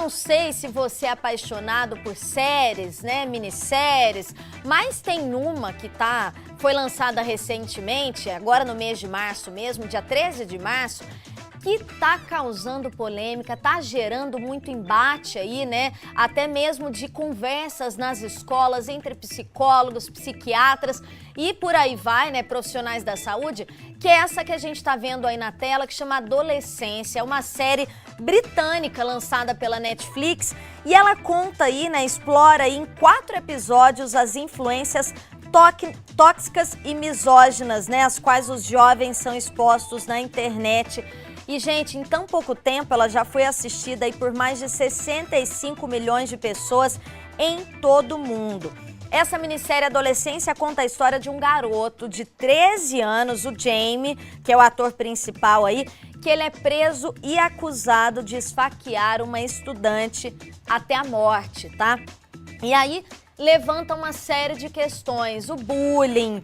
não sei se você é apaixonado por séries, né, minisséries, mas tem uma que foi lançada recentemente, agora no mês de março mesmo, dia 13 de março, que tá causando polêmica, tá gerando muito embate aí, né? Até mesmo de conversas nas escolas entre psicólogos, psiquiatras e por aí vai, né? Profissionais da saúde, que é essa que a gente tá vendo aí na tela, que chama Adolescência. É uma série britânica lançada pela Netflix e ela conta aí, né? Explora aí em 4 episódios as influências tóxicas e misóginas, né? As quais os jovens são expostos na internet. E, gente, em tão pouco tempo, ela já foi assistida aí por mais de 65 milhões de pessoas em todo o mundo. Essa minissérie Adolescência conta a história de um garoto de 13 anos, o Jamie, que é o ator principal aí, que ele é preso e acusado de esfaquear uma estudante até a morte, tá? E aí levanta uma série de questões, o bullying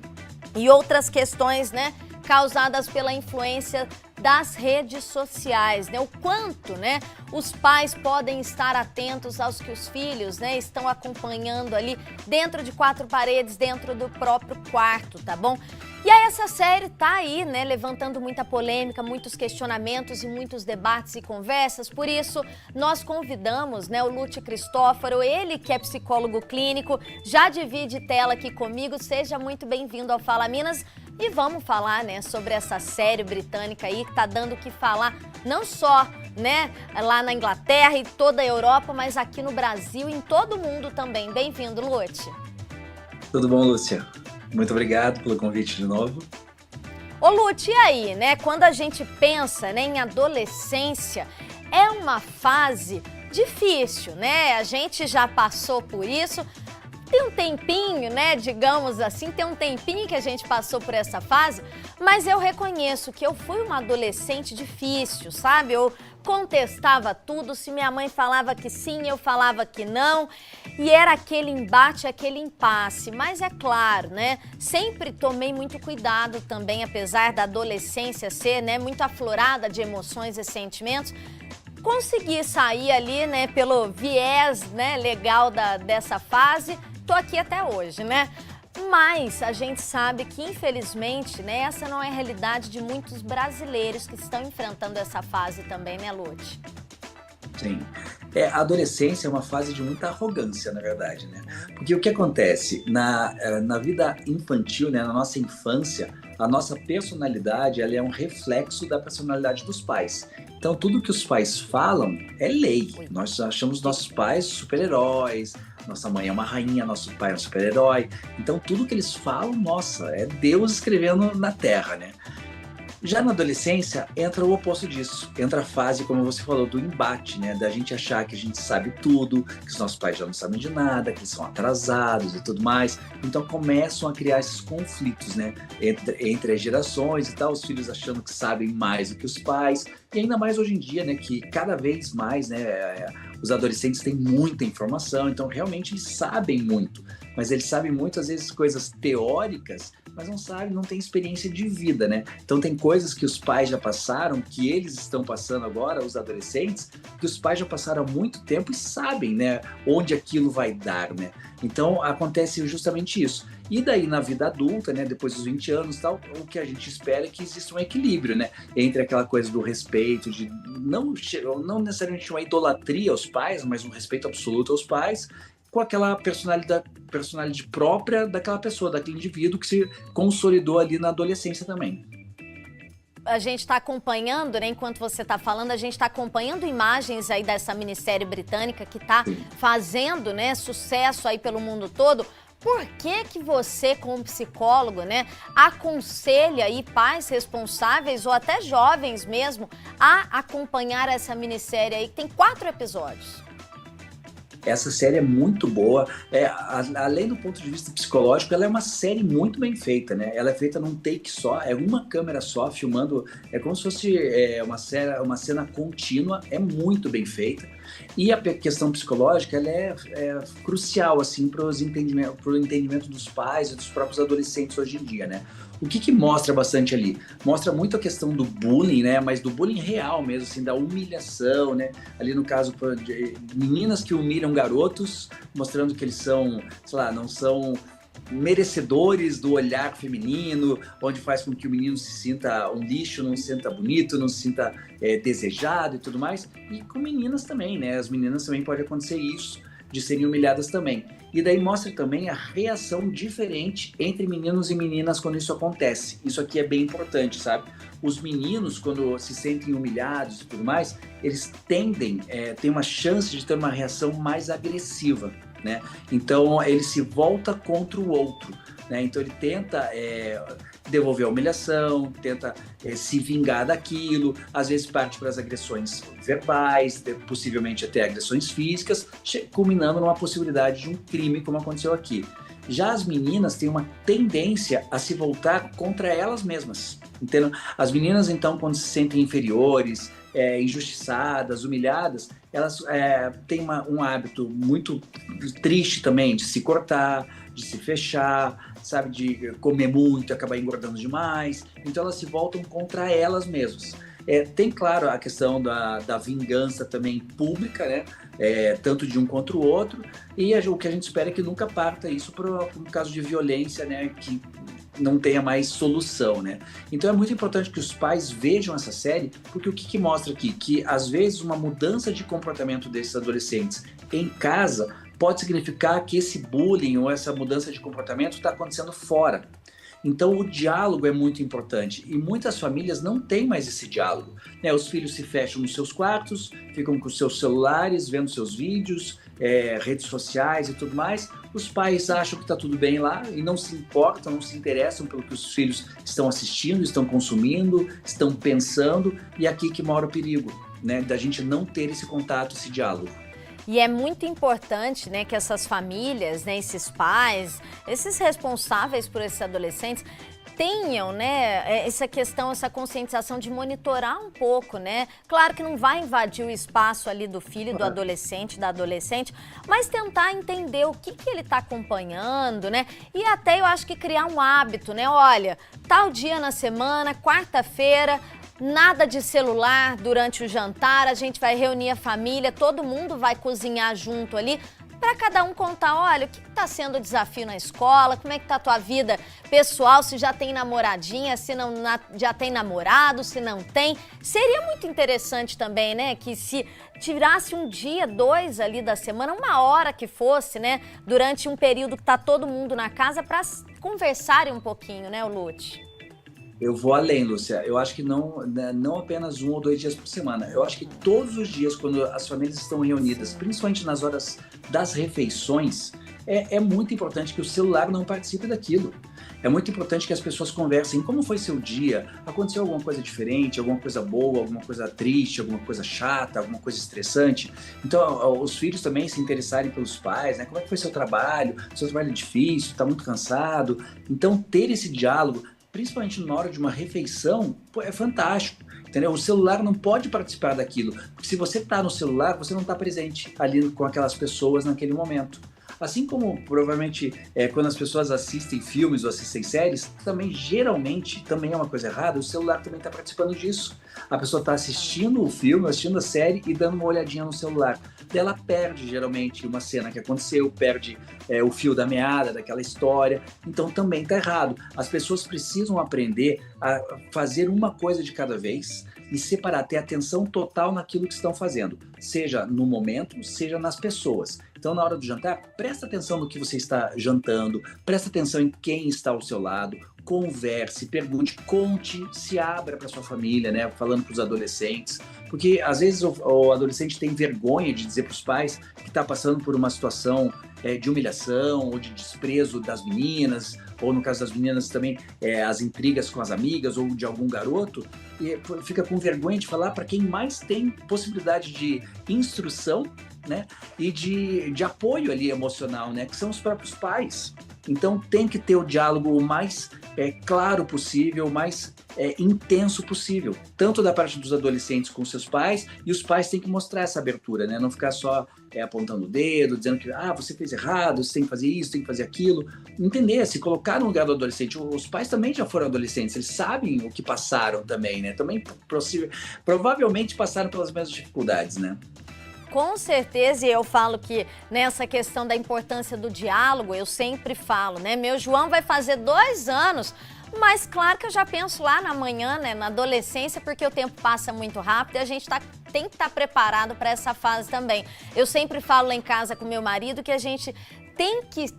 e outras questões, né, causadas pela influência das redes sociais, né? O quanto, né, os pais podem estar atentos aos que os filhos, né, estão acompanhando ali dentro de 4 paredes, dentro do próprio quarto, tá bom? E aí essa série tá aí, né, levantando muita polêmica, muitos questionamentos e muitos debates e conversas. Por isso, nós convidamos, né, o Lúcio Cristófaro, ele que é psicólogo clínico, já divide tela aqui comigo. Seja muito bem-vindo ao Fala Minas. E vamos falar, né, sobre essa série britânica aí que tá dando o que falar, não só, né, lá na Inglaterra e toda a Europa, mas aqui no Brasil e em todo o mundo também. Bem-vindo, Lúcio. Tudo bom, Lúcia? Muito obrigado pelo convite de novo. Ô, Lúcio, e aí, né, quando a gente pensa, né, em adolescência, é uma fase difícil, né? A gente já passou por isso. Tem um tempinho, né, digamos assim, tem um tempinho que a gente passou por essa fase, mas eu reconheço que eu fui uma adolescente difícil, sabe? Eu contestava tudo, se minha mãe falava que sim, eu falava que não, e era aquele embate, aquele impasse. Mas é claro, né, sempre tomei muito cuidado também, apesar da adolescência ser, né, muito aflorada de emoções e sentimentos, consegui sair ali, né, pelo viés, né, legal dessa fase. Tô aqui até hoje, né? Mas a gente sabe que, infelizmente, né, essa não é a realidade de muitos brasileiros que estão enfrentando essa fase também, né, Lúcio? Sim. A adolescência é uma fase de muita arrogância, na verdade, né? Porque o que acontece? Na vida infantil, né, na nossa infância, a nossa personalidade ela é um reflexo da personalidade dos pais. Então, tudo que os pais falam é lei. Nós achamos nossos pais super-heróis, nossa mãe é uma rainha, nosso pai é um super-herói. Então, tudo que eles falam, nossa, é Deus escrevendo na terra, né? Já na adolescência, entra o oposto disso. Entra a fase, como você falou, do embate, né? Da gente achar que a gente sabe tudo, que os nossos pais já não sabem de nada, que eles são atrasados e tudo mais. Então, começam a criar esses conflitos, né? Entre as gerações e tal, os filhos achando que sabem mais do que os pais. E ainda mais hoje em dia, né? Que cada vez mais, né? Os adolescentes têm muita informação, então realmente eles sabem muito. Mas eles sabem muito, às vezes, coisas teóricas, mas não sabem, não tem experiência de vida, né? Então tem coisas que os pais já passaram, que eles estão passando agora, os adolescentes, que os pais já passaram há muito tempo e sabem, né, onde aquilo vai dar, né? Então acontece justamente isso. E daí na vida adulta, né, depois dos 20 anos e tal, o que a gente espera é que exista um equilíbrio, né? Entre aquela coisa do respeito, de não necessariamente uma idolatria aos pais, mas um respeito absoluto aos pais, com aquela personalidade própria daquela pessoa, daquele indivíduo que se consolidou ali na adolescência também. A gente está acompanhando, né, enquanto você está falando, a gente está acompanhando imagens aí dessa minissérie britânica que está fazendo, né, sucesso aí pelo mundo todo. Por que você, como psicólogo, né, aconselha aí pais responsáveis ou até jovens mesmo a acompanhar essa minissérie aí que tem 4 episódios? Essa série é muito boa, além do ponto de vista psicológico, ela é uma série muito bem feita, né? Ela é feita num take só, é uma câmera só, filmando, é como se fosse uma cena contínua, é muito bem feita. E a questão psicológica, ela é crucial, assim, para o entendimento dos pais e dos próprios adolescentes hoje em dia, né? O que mostra bastante ali? Mostra muito a questão do bullying, né? Mas do bullying real mesmo, assim, da humilhação, né? Ali no caso de meninas que humilham garotos, mostrando que eles são, sei lá, não são merecedores do olhar feminino, onde faz com que o menino se sinta um lixo, não se sinta bonito, não se sinta desejado e tudo mais. E com meninas também, né? As meninas também pode acontecer isso, de serem humilhadas também. E daí mostra também a reação diferente entre meninos e meninas quando isso acontece. Isso aqui é bem importante, sabe? Os meninos, quando se sentem humilhados e tudo mais, eles tendem, tem uma chance de ter uma reação mais agressiva, né? Então ele se volta contra o outro, né? Então ele tenta devolver a humilhação, tenta se vingar daquilo, às vezes parte para as agressões verbais, possivelmente até agressões físicas, culminando numa possibilidade de um crime, como aconteceu aqui. Já as meninas têm uma tendência a se voltar contra elas mesmas, entendeu? As meninas, então, quando se sentem inferiores, injustiçadas, humilhadas, elas têm um hábito muito triste também de se cortar, de se fechar, sabe, de comer muito, acabar engordando demais. Então elas se voltam contra elas mesmas. Tem, claro, a questão da vingança também pública, né? Tanto de um contra o outro, e o que a gente espera é que nunca parta isso para um caso de violência, né? Que não tenha mais solução, né? Então é muito importante que os pais vejam essa série, porque o que mostra aqui? Que às vezes uma mudança de comportamento desses adolescentes em casa pode significar que esse bullying ou essa mudança de comportamento está acontecendo fora. Então o diálogo é muito importante e muitas famílias não têm mais esse diálogo, né? Os filhos se fecham nos seus quartos, ficam com seus celulares, vendo seus vídeos, redes sociais e tudo mais. Os pais acham que está tudo bem lá e não se importam, não se interessam pelo que os filhos estão assistindo, estão consumindo, estão pensando, e é aqui que mora o perigo, né? Da gente não ter esse contato, esse diálogo. E é muito importante, né, que essas famílias, né, esses pais, esses responsáveis por esses adolescentes tenham, né, essa questão, essa conscientização de monitorar um pouco, né? Claro que não vai invadir o espaço ali do filho, do adolescente, da adolescente, mas tentar entender o que ele está acompanhando, né? E até eu acho que criar um hábito, né? Olha, tal dia na semana, quarta-feira, nada de celular durante o jantar, a gente vai reunir a família, todo mundo vai cozinhar junto ali, para cada um contar, olha, o que está sendo o desafio na escola, como é que está a tua vida pessoal, se já tem namoradinha, se não já tem namorado, se não tem. Seria muito interessante também, né, que se tirasse um dia, 2 ali da semana, 1 hora que fosse, né, durante um período que está todo mundo na casa, para conversarem um pouquinho, né, Lute? Eu vou além, Lúcia. Eu acho que não apenas 1 ou 2 dias por semana. Eu acho que todos os dias, quando as famílias estão reunidas, principalmente nas horas das refeições, é muito importante que o celular não participe daquilo. É muito importante que as pessoas conversem. Como foi seu dia? Aconteceu alguma coisa diferente? Alguma coisa boa? Alguma coisa triste? Alguma coisa chata? Alguma coisa estressante? Então, os filhos também se interessarem pelos pais, né? Como é que foi seu trabalho? Seu trabalho é difícil? Está muito cansado? Então, ter esse diálogo, principalmente na hora de uma refeição, é fantástico, entendeu? O celular não pode participar daquilo, porque se você está no celular, você não está presente ali com aquelas pessoas naquele momento. Assim como, provavelmente, quando as pessoas assistem filmes ou assistem séries, também, geralmente, também é uma coisa errada, o celular também está participando disso. A pessoa está assistindo o filme, assistindo a série e dando uma olhadinha no celular. Daí ela perde, geralmente, uma cena que aconteceu, perde o fio da meada daquela história. Então, também está errado. As pessoas precisam aprender a fazer uma coisa de cada vez e separar, ter atenção total naquilo que estão fazendo, seja no momento, seja nas pessoas. Então, na hora do jantar, presta atenção no que você está jantando, presta atenção em quem está ao seu lado, converse, pergunte, conte, se abra para sua família, né? Falando para os adolescentes, porque às vezes o adolescente tem vergonha de dizer para os pais que está passando por uma situação de humilhação ou de desprezo das meninas, ou no caso das meninas também as intrigas com as amigas ou de algum garoto, e fica com vergonha de falar para quem mais tem possibilidade de instrução, né, e de apoio ali emocional, né, que são os próprios pais. Então tem que ter o diálogo o mais claro possível, o mais intenso possível, tanto da parte dos adolescentes com seus pais, e os pais têm que mostrar essa abertura, né? Não ficar só apontando o dedo, dizendo que você fez errado, você tem que fazer isso, tem que fazer aquilo. Entender, se colocar no lugar do adolescente. Os pais também já foram adolescentes, eles sabem o que passaram também, né? Também provavelmente passaram pelas mesmas dificuldades, né? Com certeza, e eu falo que nessa questão da importância do diálogo, eu sempre falo, né? Meu João vai fazer 2 anos, mas claro que eu já penso lá na manhã, né? Na adolescência, porque o tempo passa muito rápido e a gente tem que estar preparado para essa fase também. Eu sempre falo lá em casa com meu marido que a gente tem que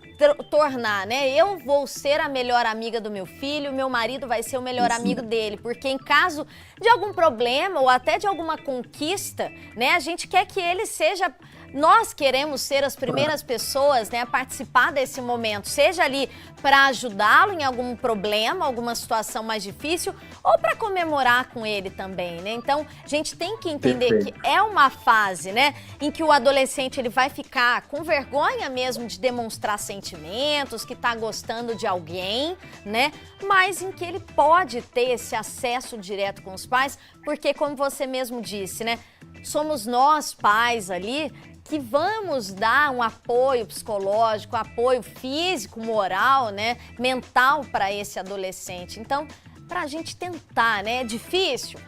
tornar, né? Eu vou ser a melhor amiga do meu filho, meu marido vai ser o melhor amigo dele, porque em caso de algum problema ou até de alguma conquista, né? A gente quer que ele seja... Nós queremos ser as primeiras pessoas, né, a participar desse momento, seja ali para ajudá-lo em algum problema, alguma situação mais difícil, ou para comemorar com ele também, né? Então, a gente tem que entender que é uma fase, né, em que o adolescente ele vai ficar com vergonha mesmo de demonstrar sentimentos, que está gostando de alguém, né? Mas em que ele pode ter esse acesso direto com os pais, porque como você mesmo disse, né, somos nós pais ali que vamos dar um apoio psicológico, apoio físico, moral, né, mental para esse adolescente. Então, para a gente tentar, né, é difícil,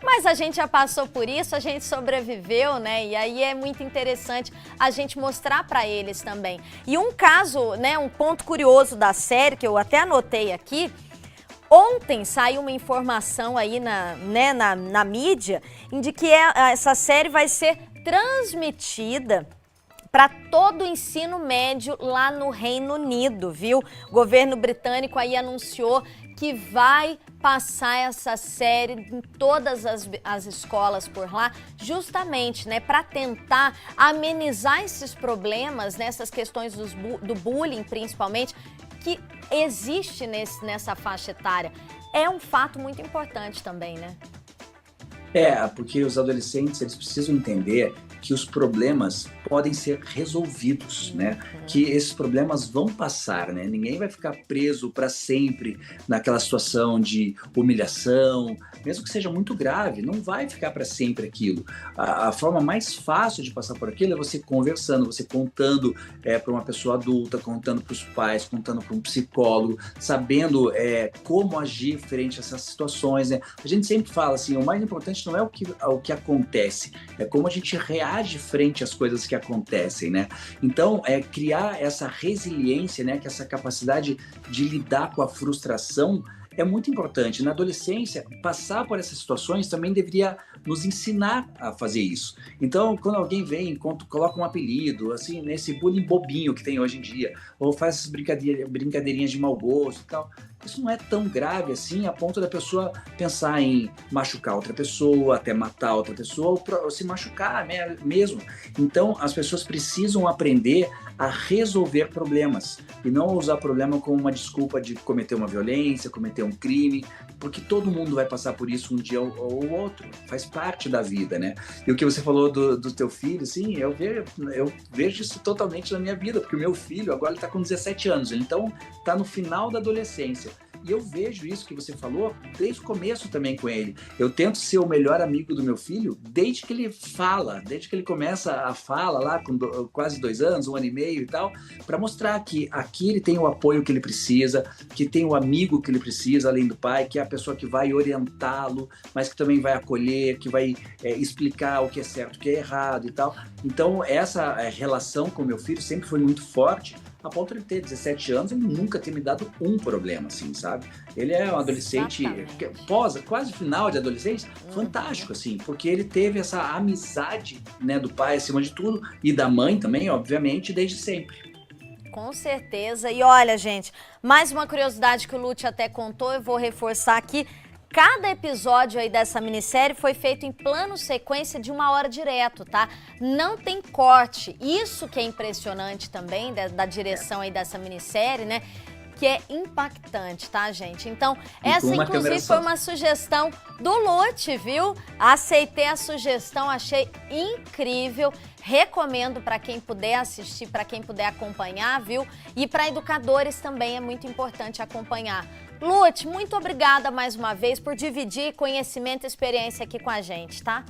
mas a gente já passou por isso, a gente sobreviveu, né, e aí é muito interessante a gente mostrar para eles também. E um caso, né, um ponto curioso da série, que eu até anotei aqui, ontem saiu uma informação aí na mídia de que essa série vai ser transmitida para todo o ensino médio lá no Reino Unido, viu? O governo britânico aí anunciou que vai passar essa série em todas as escolas por lá, justamente, né, para tentar amenizar esses problemas, nessas questões do bullying, principalmente, que existe nessa faixa etária. É um fato muito importante também, né? Porque os adolescentes, eles precisam entender que os problemas podem ser resolvidos, né? Que esses problemas vão passar, né? Ninguém vai ficar preso para sempre naquela situação de humilhação, mesmo que seja muito grave, não vai ficar para sempre aquilo. A forma mais fácil de passar por aquilo é você conversando, você contando para uma pessoa adulta, contando para os pais, contando para um psicólogo, sabendo como agir frente a essas situações, né? A gente sempre fala assim, o mais importante não é o que acontece, é como a gente reage frente às coisas que acontecem, né? Então, criar essa resiliência, né? Que essa capacidade de lidar com a frustração é muito importante. Na adolescência, passar por essas situações também deveria nos ensinar a fazer isso. Então, quando alguém vem, coloca um apelido, assim, nesse bullying bobinho que tem hoje em dia, ou faz essas brincadeirinhas de mau gosto e tal, isso não é tão grave assim a ponto da pessoa pensar em machucar outra pessoa, até matar outra pessoa, ou se machucar mesmo. Então, as pessoas precisam aprender a resolver problemas e não usar problema como uma desculpa de cometer uma violência, cometer um crime, porque todo mundo vai passar por isso um dia ou outro, faz parte da vida, né? E o que você falou do teu filho, sim, eu vejo isso totalmente na minha vida, porque o meu filho agora ele tá com 17 anos, então tá no final da adolescência. E eu vejo isso que você falou desde o começo também com ele. Eu tento ser o melhor amigo do meu filho desde que ele fala, desde que ele começa a fala lá com quase 2 anos, 1 ano e meio e tal, para mostrar que aqui ele tem o apoio que ele precisa, que tem o amigo que ele precisa, além do pai, que é a pessoa que vai orientá-lo, mas que também vai acolher, que vai explicar o que é certo, o que é errado e tal. Então, essa relação com o meu filho sempre foi muito forte, a ponto de ele ter 17 anos e nunca ter me dado um problema, assim, sabe? Ele é um adolescente, quase final de adolescência, fantástico, assim, porque ele teve essa amizade, né, do pai, acima de tudo, e da mãe também, obviamente, desde sempre. Com certeza. E olha, gente, mais uma curiosidade que o Lúcio até contou, eu vou reforçar aqui. Cada episódio aí dessa minissérie foi feito em plano sequência de 1 hora direto, tá? Não tem corte. Isso que é impressionante também da direção aí dessa minissérie, né? que é impactante, tá, gente? Então, E essa com uma inclusive câmera foi só. uma sugestão do Lute, viu? Aceitei a sugestão, achei incrível. Recomendo para quem puder assistir, para quem puder acompanhar, viu? E para educadores também é muito importante acompanhar. Lute, muito obrigada mais uma vez por dividir conhecimento e experiência aqui com a gente, tá?